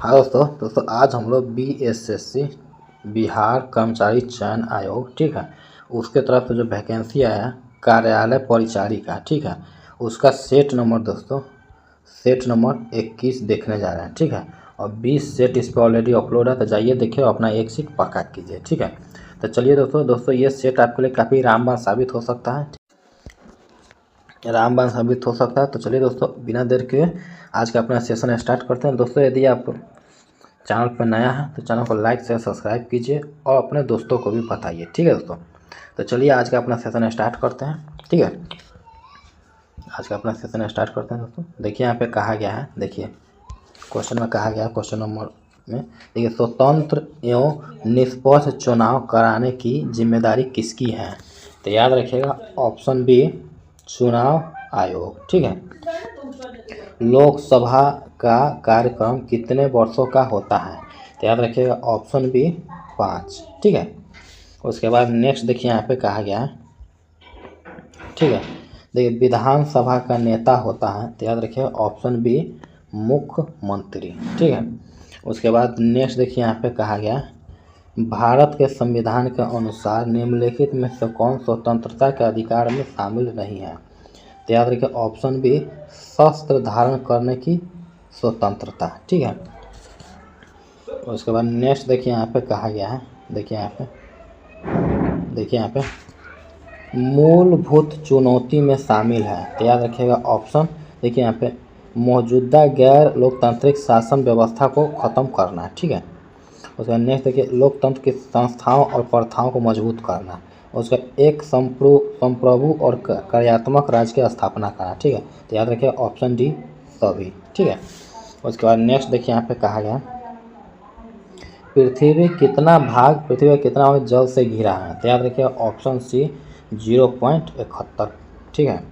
हाँ दोस्तों आज हम लोग BSSC बिहार कर्मचारी चयन आयोग, ठीक है, उसके तरफ से जो वैकेंसी आया कार्यालय परिचारी का, ठीक है, उसका सेट नंबर दोस्तों सेट नंबर 21 देखने जा रहे हैं, ठीक है। और 20 सेट इस पर ऑलरेडी अपलोड है, तो जाइए देखिए अपना एक सीट पक्का कीजिए, ठीक है। तो चलिए दोस्तों ये सेट आपके लिए काफ़ी रामबाण साबित हो सकता है, तो चलिए दोस्तों बिना देर के आज का अपना सेशन स्टार्ट करते हैं। दोस्तों यदि आप चैनल पर नया है तो चैनल को लाइक से सब्सक्राइब कीजिए और अपने दोस्तों को भी बताइए, ठीक है दोस्तों। तो चलिए आज का अपना सेशन स्टार्ट करते हैं, ठीक है। आज का अपना सेशन स्टार्ट करते हैं दोस्तों। देखिए यहाँ पे कहा गया है, देखिए क्वेश्चन में कहा गया है, क्वेश्चन नंबर में देखिए, स्वतंत्र एवं निष्पक्ष चुनाव कराने की जिम्मेदारी किसकी है? तो याद रखिएगा ऑप्शन बी चुनाव आयोग, ठीक है। लोकसभा का कार्यक्रम कितने वर्षों का होता है? तो याद रखिएगा ऑप्शन बी 5, ठीक है। उसके बाद नेक्स्ट देखिए यहाँ पे कहा गया है, ठीक है। देखिए विधानसभा का नेता होता है, तो याद रखिएगा ऑप्शन बी मुख्यमंत्री, ठीक है। उसके बाद नेक्स्ट देखिए यहाँ पे कहा गया भारत के संविधान के अनुसार निम्नलिखित में से कौन स्वतंत्रता के अधिकार में शामिल नहीं है? तो याद रखिए ऑप्शन बी शस्त्र धारण करने की स्वतंत्रता, ठीक है। उसके बाद नेक्स्ट देखिए यहाँ पे कहा गया है, देखिए यहाँ पे मूलभूत चुनौती में शामिल है, तो याद रखिएगा ऑप्शन देखिए यहाँ पे मौजूदा गैर लोकतांत्रिक शासन व्यवस्था को ख़त्म करना, ठीक है। उसके बाद नेक्स्ट देखिए लोकतंत्र की संस्थाओं और प्रथाओं को मजबूत करना, उसका एक संप्रभु और कार्यात्मक राज्य की स्थापना करना, ठीक है। तो याद रखिए ऑप्शन डी सभी, ठीक है। उसके बाद नेक्स्ट देखिए यहाँ पे कहा गया पृथ्वी का कितना भाग जल से घिरा है? तो याद रखिए ऑप्शन सी 0.71, ठीक है।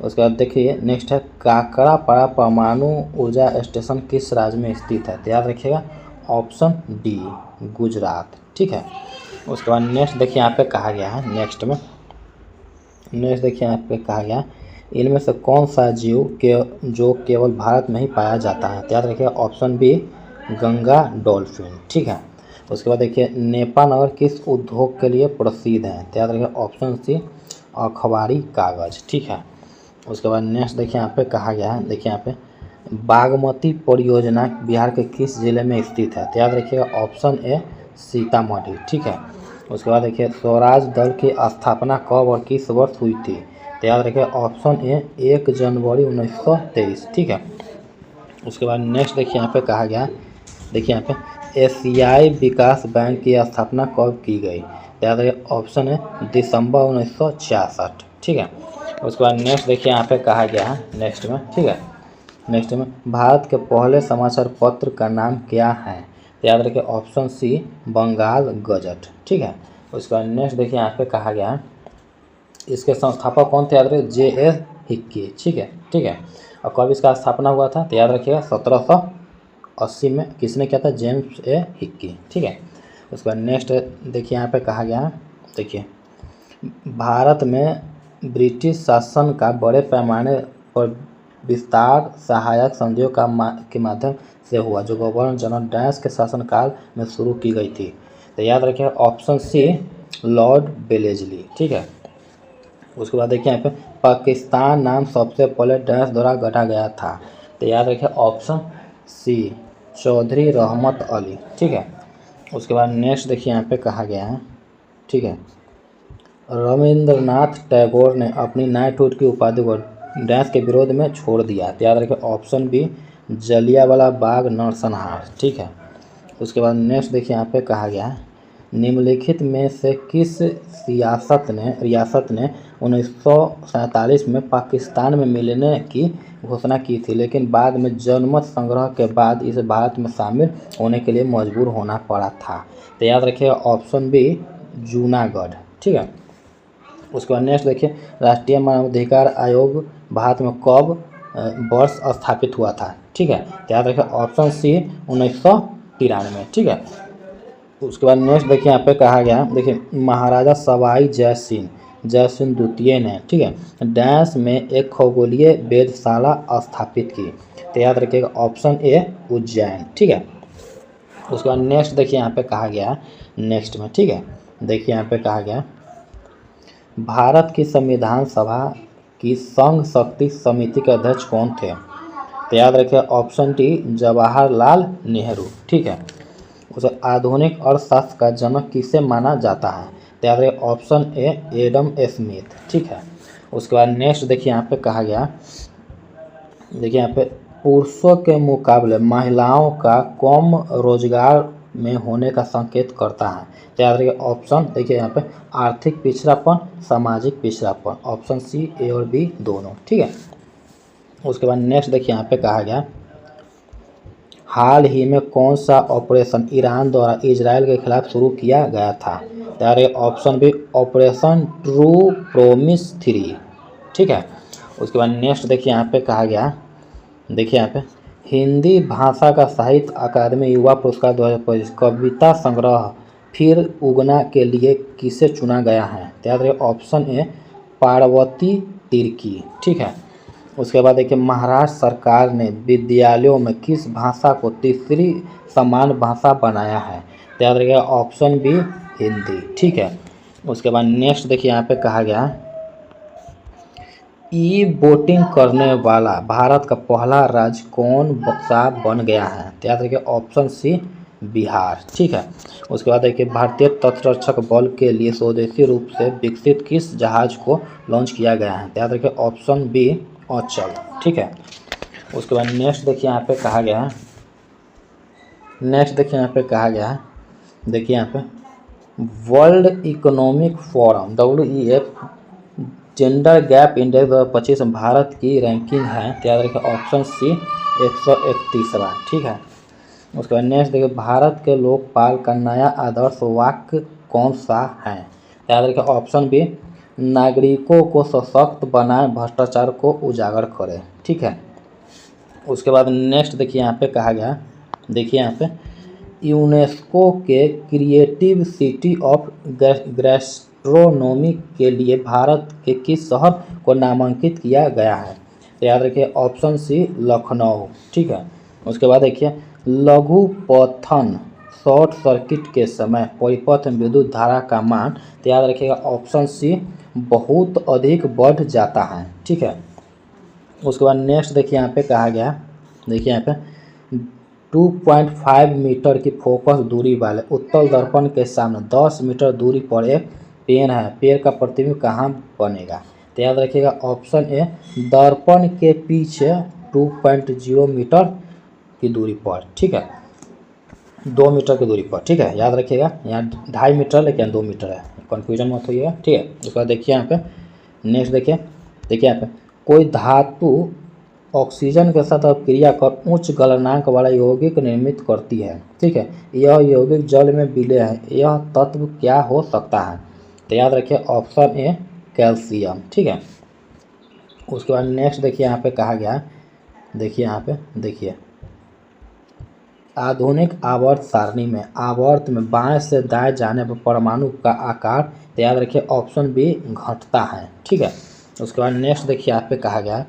उसके बाद देखिए नेक्स्ट है काकरापाड़ा परमाणु ऊर्जा स्टेशन किस राज्य में स्थित है? तो याद रखिएगा ऑप्शन डी गुजरात, ठीक है। उसके बाद नेक्स्ट देखिए यहाँ पे कहा गया है, नेक्स्ट देखिए यहाँ पे कहा गया इनमें से कौन सा जीव जो केवल भारत में ही पाया जाता है? तो याद रखिए ऑप्शन बी गंगा डॉल्फिन, ठीक है। उसके बाद देखिए नेपानगर किस उद्योग के लिए प्रसिद्ध है? तो याद रखिए ऑप्शन सी अखबारी कागज, ठीक है। उसके बाद नेक्स्ट देखिए यहाँ पे कहा गया है, देखिए यहाँ पे बागमती परियोजना बिहार के किस जिले में स्थित है? तो याद रखिएगा ऑप्शन ए सीतामढ़ी, ठीक है। उसके बाद देखिए स्वराज दल की स्थापना कब और किस वर्ष हुई थी? तो याद रखिए ऑप्शन ए 1 जनवरी 1923, ठीक है। उसके बाद नेक्स्ट देखिए यहाँ पे कहा गया, देखिए यहाँ पे एशियाई विकास बैंक की स्थापना कब की गई? तो याद रखिए ऑप्शन है दिसंबर 1966, ठीक है। उसके बाद नेक्स्ट देखिए यहाँ पे कहा गया है, नेक्स्ट में भारत के पहले समाचार पत्र का नाम क्या है? तो याद रखिए ऑप्शन सी बंगाल गजट, ठीक है। उसके बाद नेक्स्ट देखिए यहाँ पे कहा गया है इसके संस्थापक कौन थे? याद रखिए J.A. हिक्की, ठीक है। और कब इसका स्थापना हुआ था? तो याद रखिएगा 1780 में किसने किया था? जेम्स ए हिक्की, ठीक है। उसके बाद नेक्स्ट देखिए यहाँ पे कहा गया है, देखिए भारत में ब्रिटिश शासन का बड़े पैमाने पर विस्तार सहायक संधियों के माध्यम से हुआ जो गवर्नर जनरल डैश के शासनकाल में शुरू की गई थी। तो याद रखिए ऑप्शन सी लॉर्ड बेलेजली, ठीक है। उसके बाद देखिए यहाँ पे पाकिस्तान नाम सबसे पहले डैश द्वारा गढ़ा गया था? तो याद रखिए ऑप्शन सी चौधरी रहमत अली, ठीक है। उसके बाद नेक्स्ट देखिए यहाँ पे कहा गया है, ठीक है रविंद्रनाथ टैगोर ने अपनी नाइटहुड की उपाधि को डैश के विरोध में छोड़ दिया? तो याद रखिए ऑप्शन बी जलियांवाला बाग नरसंहार, ठीक है। उसके बाद नेक्स्ट देखिए यहाँ पे कहा गया है निम्नलिखित में से किस रियासत ने 1947 में पाकिस्तान में मिलने की घोषणा की थी, लेकिन बाद में जनमत संग्रह के बाद इसे भारत में शामिल होने के लिए मजबूर होना पड़ा था? तो याद रखिएगा ऑप्शन बी जूनागढ़, ठीक है। उसके बाद नेक्स्ट देखिए राष्ट्रीय मानवाधिकार आयोग भारत में कब वर्ष स्थापित हुआ था? ठीक है, तो याद रखिए ऑप्शन सी 1993, ठीक है। उसके बाद नेक्स्ट देखिए यहाँ पे कहा गया, देखिए महाराजा सवाई जय सिंह जयसिंह द्वितीय ने, ठीक है, डैश में एक खगोलीय वेधशाला स्थापित की? तो याद रखिएगा ऑप्शन ए उज्जैन, ठीक है। उसके बाद नेक्स्ट देखिए यहाँ पे कहा गया नेक्स्ट में, ठीक है, देखिए यहाँ पे कहा गया भारत की संविधान सभा की संघ शक्ति समिति के अध्यक्ष कौन थे? तो याद रखिए ऑप्शन डी जवाहरलाल नेहरू, ठीक है। उसे आधुनिक अर्थशास्त्र का जनक किसे माना जाता है? तो याद रखिए ऑप्शन ए एडम स्मिथ, ठीक है। उसके बाद नेक्स्ट देखिए यहाँ पे कहा गया, देखिए यहाँ पे पुरुषों के मुकाबले महिलाओं का कम रोजगार में होने का संकेत करता है? तो याद रखिए ऑप्शन, देखिए यहाँ पे आर्थिक पिछड़ापन, सामाजिक पिछड़ापन, ऑप्शन सी ए और बी दोनों, ठीक है। उसके बाद नेक्स्ट देखिए यहाँ पे कहा गया हाल ही में कौन सा ऑपरेशन ईरान द्वारा इजराइल के खिलाफ शुरू किया गया था? तो यार ये option B Operation True Promise 3, ठीक है। उसके बाद नेक्स्ट देखिए यहाँ पे कहा गया, देखिए यहाँ पे हिंदी भाषा का साहित्य अकादमी युवा पुरस्कार 2025 कविता संग्रह फिर उगना के लिए किसे चुना गया है? तो याद रखिए ऑप्शन ए पार्वती तिर्की, ठीक है। उसके बाद देखिए महाराष्ट्र सरकार ने विद्यालयों में किस भाषा को तीसरी समान भाषा बनाया है? तो याद रखिएगा ऑप्शन बी हिंदी, ठीक है। उसके बाद नेक्स्ट देखिए यहाँ पे कहा गया ई वोटिंग करने वाला भारत का पहला राज्य कौन सा बन गया है? तो याद रखिए ऑप्शन सी बिहार, ठीक है। उसके बाद देखिए भारतीय तटरक्षक बल के लिए स्वदेशी रूप से विकसित किस जहाज को लॉन्च किया गया है? तो याद रखिए ऑप्शन बी अचल, ठीक है। उसके बाद नेक्स्ट देखिए यहाँ पे कहा गया है, नेक्स्ट देखिए यहाँ पे कहा गया है, देखिए यहाँ पे world economic forum WEF gender gap index 2025 में भारत की रैंकिंग है? तो याद रखिए ऑप्शन सी 131वां, ठीक है। उसके बाद नेक्स्ट देखिए भारत के लोकपाल का नया आदर्श वाक्य कौन सा है? तो याद रखिए ऑप्शन बी नागरिकों को सशक्त बनाए, भ्रष्टाचार को उजागर करे, ठीक है। उसके बाद नेक्स्ट देखिए यहाँ पे कहा गया, देखिए यहाँ पे यूनेस्को के क्रिएटिव सिटी ऑफ गैस्ट्रोनॉमी के लिए भारत के किस शहर को नामांकित किया गया है? तो याद रखिए ऑप्शन सी लखनऊ, ठीक है। उसके बाद देखिए लघु पथन शॉर्ट सर्किट के समय परिपथ में विद्युत धारा का मान? तो याद रखिएगा ऑप्शन सी बहुत अधिक बढ़ जाता है, ठीक है। उसके बाद नेक्स्ट देखिए यहाँ पे कहा गया, देखिए यहाँ पे 2.5 मीटर की फोकस दूरी वाले उत्तल दर्पण के सामने 10 मीटर दूरी पर एक पेड़ है, पेड़ का प्रतिबिंब कहाँ बनेगा? तो याद रखिएगा ऑप्शन ए दर्पण के पीछे 2.0 मीटर की दूरी पर, ठीक है, 2 मीटर की दूरी पर, ठीक है। याद रखिएगा यहाँ 2.5 मीटर लेकिन 2 मीटर है, कन्फ्यूजन मत होइएगा, ठीक है। उसके बाद देखिए यहाँ पे नेक्स्ट देखिए यहाँ पे कोई धातु ऑक्सीजन के साथ क्रिया कर उच्च गलनांक वाला यौगिक निर्मित करती है, ठीक है। यह यौगिक जल में विलय है, यह तत्व क्या हो सकता है? तो याद रखिए ऑप्शन ए कैल्शियम, ठीक है। उसके बाद नेक्स्ट देखिए यहाँ पे कहा गया, देखिए यहाँ पे देखिए आधुनिक आवर्त सारणी में आवर्त में बाएं से दाएं जाने पर परमाणु का आकार? तो याद रखिए ऑप्शन बी घटता है, ठीक है। उसके बाद नेक्स्ट देखिए यहाँ पे कहा गया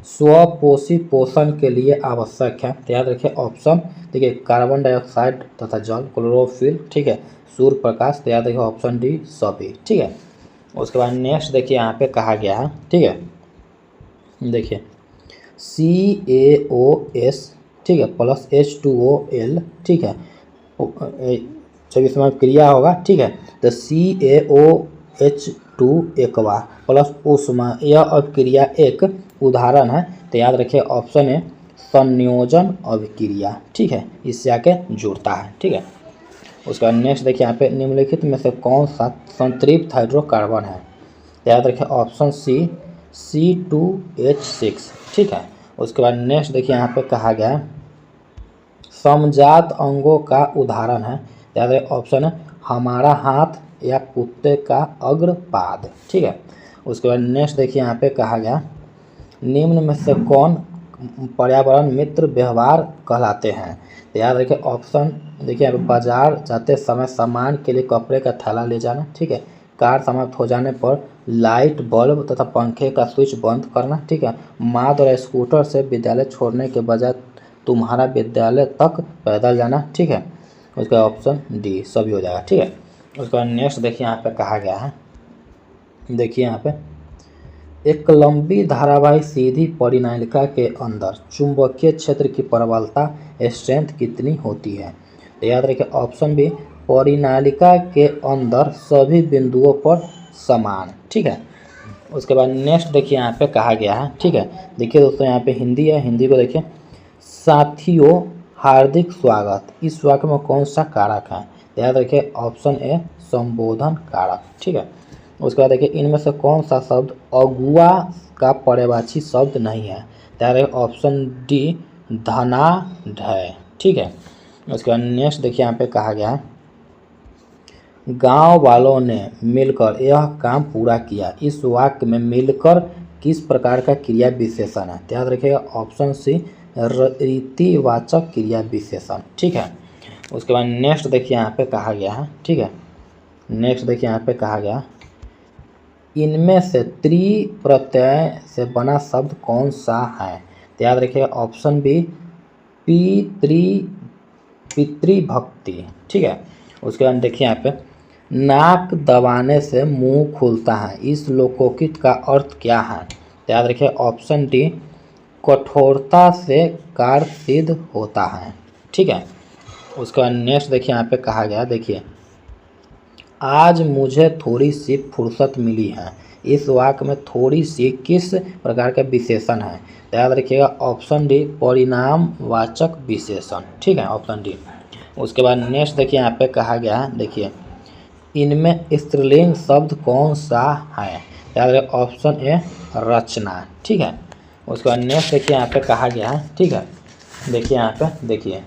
स्वपोषी पोषण के लिए आवश्यक है? तो याद रखिए ऑप्शन, देखिए कार्बन डाइऑक्साइड तथा जल, क्लोरोफिल, ठीक है, सूर्य प्रकाश। तो याद रखिए ऑप्शन डी सभी, ठीक है। उसके बाद नेक्स्ट देखिए यहाँ पे कहा गया है, ठीक है, देखिए CaOS, ठीक है, प्लस H2OL, ठीक है, जब इसमें क्रिया होगा, ठीक है, तो CaOH2 एकवा प्लस ऊष्मा, यह अभिक्रिया एक उदाहरण है? तो याद रखिए ऑप्शन है संयोजन अभिक्रिया, ठीक है, इससे आके जुड़ता है, ठीक है। उसके बाद नेक्स्ट देखिए यहाँ पे निम्नलिखित में से कौन सा संतृप्त हाइड्रोकार्बन है? तो याद रखिए ऑप्शन सी C2H6, ठीक है। उसके बाद नेक्स्ट देखिए यहाँ पे कहा गया समजात अंगों का उदाहरण है? तो याद रखिए ऑप्शन है हमारा हाथ या कुत्ते का अग्रपाद, ठीक है। उसके बाद नेक्स्ट देखिए यहाँ पे कहा गया निम्न में से कौन पर्यावरण मित्र व्यवहार कहलाते हैं? तो याद रखिए ऑप्शन, देखिए यहाँ पे बाजार जाते समय सामान के लिए कपड़े का थैला ले जाना, ठीक है, कार समाप्त हो जाने पर लाइट बल्ब तथा पंखे का स्विच बंद करना। ठीक है। माँ द्वारा स्कूटर से विद्यालय छोड़ने के बजाय तुम्हारा विद्यालय तक पैदल जाना। ठीक है। उसका ऑप्शन डी सभी हो जाएगा। ठीक है। उसके बाद नेक्स्ट देखिए यहाँ पे कहा गया है, देखिए यहाँ पे एक लंबी धारावाही सीधी परिनालिका के अंदर चुंबकीय क्षेत्र की प्रबलता स्ट्रेंथ कितनी होती है। तो याद रखिए ऑप्शन बी परिनालिका के अंदर सभी बिंदुओं पर समान। ठीक है। उसके बाद नेक्स्ट देखिए यहाँ पे कहा गया है। ठीक है। देखिए दोस्तों यहाँ पे हिंदी है, हिंदी को देखिए। साथियों हार्दिक स्वागत, इस वाक्य में कौन सा कारक है। तो याद रखिए ऑप्शन ए संबोधन कारक। ठीक है। उसके बाद देखिए इनमें से कौन सा शब्द अगुआ का पर्यायवाची शब्द नहीं है। तो याद रखिए ऑप्शन डी धनाढ्य। ठीक है। उसके बाद नेक्स्ट देखिए यहाँ पे कहा गया है गांव वालों ने मिलकर यह काम पूरा किया, इस वाक्य में मिलकर किस प्रकार का क्रिया विशेषण है। याद रखिएगा ऑप्शन सी रीतिवाचक क्रिया विशेषण। ठीक है। उसके बाद नेक्स्ट देखिए यहाँ पे कहा गया है। ठीक है। नेक्स्ट देखिए यहाँ पे कहा गया इनमें से त्रि प्रत्यय से बना शब्द कौन सा है। तो याद रखिएगा ऑप्शन बी पितृभक्ति। ठीक है। उसके बाद देखिए यहाँ पे नाक दबाने से मुंह खुलता है, इस लोकोक्ति का अर्थ क्या है। तो याद रखिए ऑप्शन डी कठोरता से कार्य सिद्ध होता है। ठीक है। उसके बाद नेक्स्ट देखिए यहाँ पे कहा गया देखिए आज मुझे थोड़ी सी फुर्सत मिली है, इस वाक्य में थोड़ी सी किस प्रकार का विशेषण है। तो याद रखिएगा ऑप्शन डी परिणामवाचक विशेषण। ठीक है। Option D. उसके बाद नेक्स्ट देखिए यहाँ पे कहा गया है देखिए इनमें स्त्रीलिंग शब्द कौन सा है। याद रखिए ऑप्शन ए रचना। ठीक है। उसके बाद नेक्स्ट देखिए यहाँ पे कहा गया है। ठीक है। देखिए यहाँ पे देखिए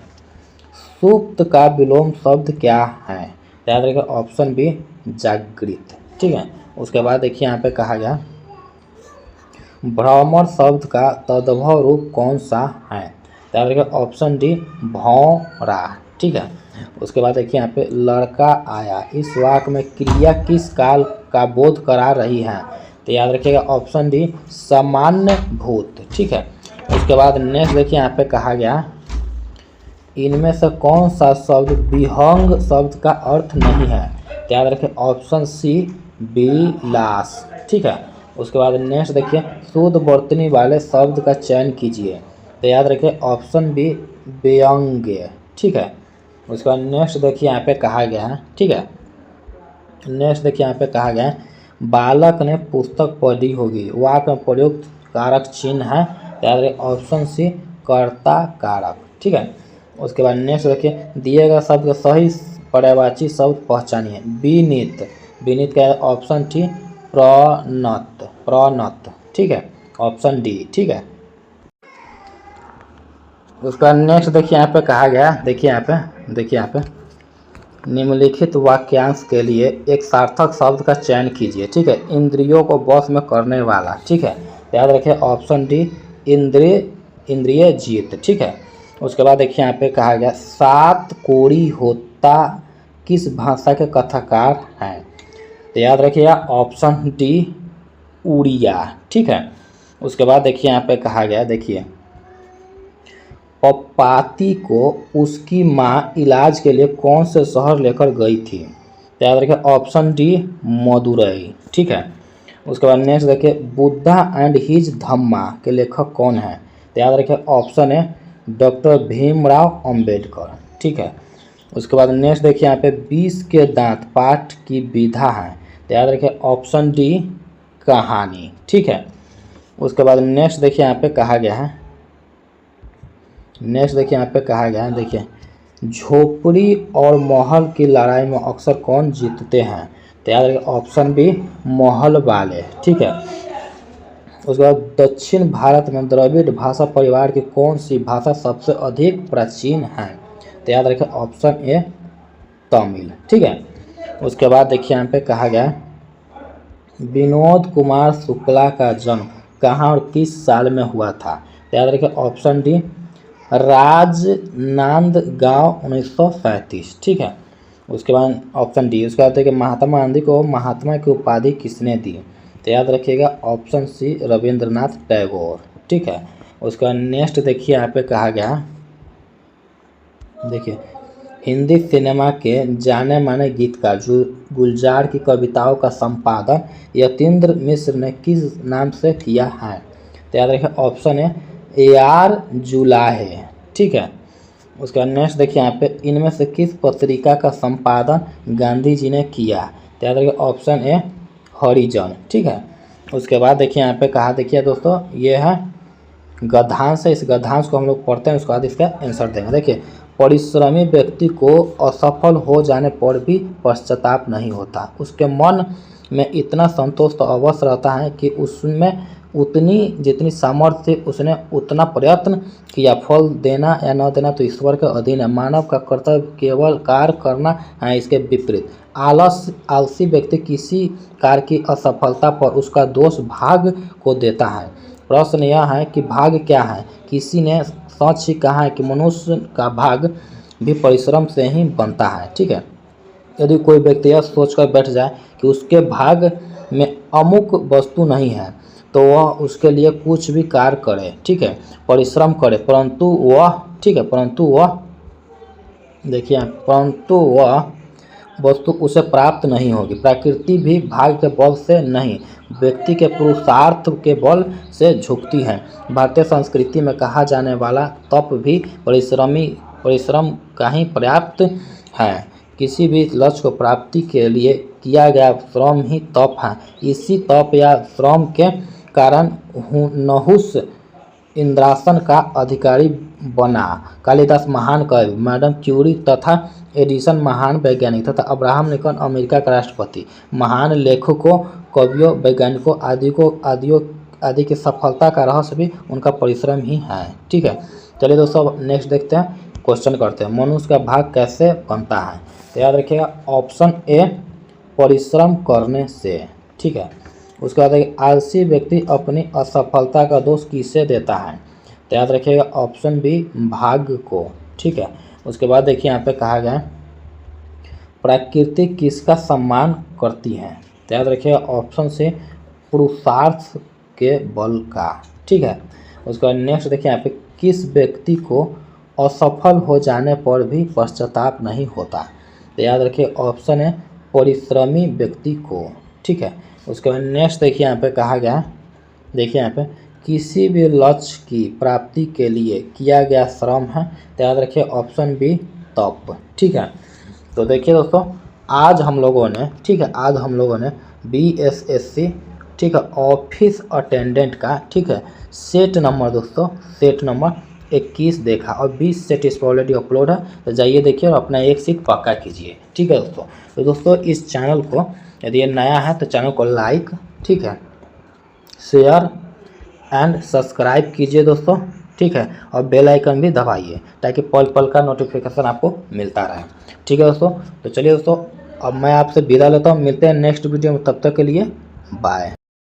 सुप्त का विलोम शब्द क्या है। याद रखिए ऑप्शन बी जागृत। ठीक है। उसके बाद देखिए यहाँ पे कहा गया भ्रमर शब्द का तद्भव रूप कौन सा है। याद रखिए ऑप्शन डी भौरा। ठीक है। उसके बाद देखिए यहाँ पे लड़का आया, इस वाक्य में क्रिया किस काल का बोध करा रही है। तो याद रखिएगा ऑप्शन डी सामान्य भूत। ठीक है। उसके बाद नेक्स्ट देखिए यहाँ पे कहा गया इनमें से कौन सा शब्द विहंग शब्द का अर्थ नहीं है। तो याद रखिए ऑप्शन सी विलास। ठीक है। उसके बाद नेक्स्ट देखिए शुद्ध वर्तनी वाले शब्द का चयन कीजिए। तो याद रखिए ऑप्शन बी व्यंग्य। ठीक है। उसके बाद नेक्स्ट देखिए यहाँ पे कहा गया है। ठीक है। नेक्स्ट देखिए यहाँ पे कहा गया है बालक ने पुस्तक पढ़ी होगी, वाक्य में प्रयुक्त कारक चिन्ह है। याद रखिए ऑप्शन सी कर्ता कारक। ठीक है। उसके बाद नेक्स्ट देखिए दिए गए शब्द का सही पर्यायवाची शब्द पहचानिए। विनीत, विनीत का ऑप्शन टी प्रणत, प्रणत। ठीक है। Option D. ठीक है। उसका नेक्स्ट देखिए यहाँ पे कहा गया देखिए यहाँ पे निम्नलिखित वाक्यांश के लिए एक सार्थक शब्द का चयन कीजिए। ठीक है। इंद्रियों को वश में करने वाला। ठीक है। याद रखिए ऑप्शन डी इंद्रिय जीत। ठीक है। उसके बाद देखिए यहाँ पे कहा गया सात कोड़ी होता किस भाषा के कथाकार हैं। तो याद रखिएगा ऑप्शन डी उड़िया। ठीक है। उसके बाद देखिए यहाँ पे कहा गया देखिए पपाती को उसकी माँ इलाज के लिए कौन से शहर लेकर गई थी। तो याद रखिए ऑप्शन डी मदुरई। ठीक है। उसके बाद नेक्स्ट देखिए बुद्धा एंड हिज धम्मा के लेखक कौन है। तो याद रखिए ऑप्शन है डॉक्टर भीमराव अंबेडकर। ठीक है। उसके बाद नेक्स्ट देखिए यहाँ पे 20 के दांत पाठ की विधा है। तो याद रखिए ऑप्शन डी कहानी। ठीक है। उसके बाद नेक्स्ट देखिए यहाँ पे कहा गया है देखिए झोपड़ी और महल की लड़ाई में अक्सर कौन जीतते हैं। तो याद रखिए ऑप्शन बी महल वाले। ठीक है। उसके बाद दक्षिण भारत में द्रविड़ भाषा परिवार की कौन सी भाषा सबसे अधिक प्राचीन है। तो याद रखिए ऑप्शन ए तमिल। ठीक है। उसके बाद देखिए यहाँ पे कहा गया विनोद कुमार शुक्ला का जन्म कहाँ और किस साल में हुआ था। तो याद रखिए ऑप्शन डी राजनांदगांव 1937। ठीक है। उसके बाद ऑप्शन डी, उसके बाद देखिए महात्मा गांधी को महात्मा की उपाधि किसने दी? तो याद रखिएगा ऑप्शन सी रविंद्रनाथ टैगोर। ठीक है, उसके बाद नेक्स्ट देखिए यहाँ पे कहा गया, देखिए हिंदी सिनेमा के जाने माने गीतकार जो गुलजार की कविताओं का संपादन यतीन्द्र मिश्र ने किस नाम से किया है? तो याद रखिए ऑप्शन है AR जुलाहे। ठीक है, उसके बाद नेक्स्ट देखिए यहाँ पे इनमें से किस पत्रिका का संपादन गांधी जी ने किया? तो याद रखिए ऑप्शन ए हरिजन। ठीक है, उसके बाद देखिए यहाँ पे कहा, देखिए दोस्तों ये है गद्यांश है, इस गद्यांश को हम लोग पढ़ते हैं, उसके बाद इसका आंसर देंगे। देखिए परिश्रमी व्यक्ति को असफल हो जाने पर भी पश्चाताप नहीं होता, उसके मन में इतना संतोष तो अवश्य रहता है कि उसमें उतनी जितनी सामर्थ्य उसने उतना प्रयत्न किया, फल देना या न देना तो ईश्वर के अधीन है, मानव का कर्तव्य केवल कार्य करना है, इसके विपरीत आलसी व्यक्ति किसी कार्य की असफलता पर उसका दोष भाग्य को देता है। प्रश्न यह है कि भाग्य क्या है? किसी ने सच ही कहा है कि मनुष्य का भाग्य भी परिश्रम से ही बनता है। ठीक है, यदि कोई व्यक्ति यह सोचकर बैठ जाए कि उसके भाग्य में अमुक वस्तु नहीं है तो वह उसके लिए कुछ भी कार्य करे, ठीक है, परिश्रम करे, परंतु वह देखिए परंतु वह वस्तु उसे प्राप्त नहीं होगी। प्रकृति भी भाग्य के बल से नहीं, व्यक्ति के पुरुषार्थ के बल से झुकती है। भारतीय संस्कृति में कहा जाने वाला तप भी परिश्रम का ही पर्याप्त है। किसी भी लक्ष्य को प्राप्ति के लिए किया गया श्रम ही तप है। इसी तप या श्रम के कारण नहुस इंद्रासन का अधिकारी बना, कालिदास महान कवि, मैडम क्यूरी तथा एडिसन महान वैज्ञानिक तथा अब्राहम लिंकन अमेरिका का राष्ट्रपति, महान लेखकों, कवियों, वैज्ञानिकों आदि की सफलता का रहस्य भी उनका परिश्रम ही है। ठीक है, चलिए दोस्तों नेक्स्ट देखते हैं, क्वेश्चन करते हैं, मनुष्य का भाग्य कैसे बनता है? तो याद रखिएगा ऑप्शन ए परिश्रम करने से। ठीक है, उसके बाद आलसी व्यक्ति अपनी असफलता का दोष किसे देता है? तो याद रखिएगा ऑप्शन बी भाग्य को। ठीक है, उसके बाद देखिए यहाँ पे कहा गया प्रकृति किसका सम्मान करती है? तो याद रखिएगा ऑप्शन से पुरुषार्थ के बल का। ठीक है, उसके बाद नेक्स्ट देखिए यहाँ पे किस व्यक्ति को असफल हो जाने पर भी पश्चाताप नहीं होता? तो याद रखिए ऑप्शन है परिश्रमी व्यक्ति को। ठीक है, उसके बाद नेक्स्ट देखिए यहाँ पे कहा गया, देखिए यहाँ पे किसी भी लक्ष्य की प्राप्ति के लिए किया गया श्रम है। तो याद रखिए ऑप्शन बी तप। ठीक है, तो देखिए दोस्तों आज हम लोगों ने BSSC ठीक है ऑफिस अटेंडेंट का ठीक है सेट नंबर 21 देखा और 20 सेट इस पर ऑलरेडी अपलोड है, तो जाइए देखिए और अपना एक सीट पक्का कीजिए। ठीक है दोस्तों, तो दोस्तों इस चैनल को यदि ये नया है तो चैनल को लाइक, ठीक है, शेयर एंड सब्सक्राइब कीजिए दोस्तों। ठीक है, और बेल आइकन भी दबाइए ताकि पल पल का नोटिफिकेशन आपको मिलता रहे। ठीक है दोस्तों, तो चलिए दोस्तों अब मैं आपसे विदा लेता हूँ, मिलते हैं नेक्स्ट वीडियो में, तब तक के लिए बाय।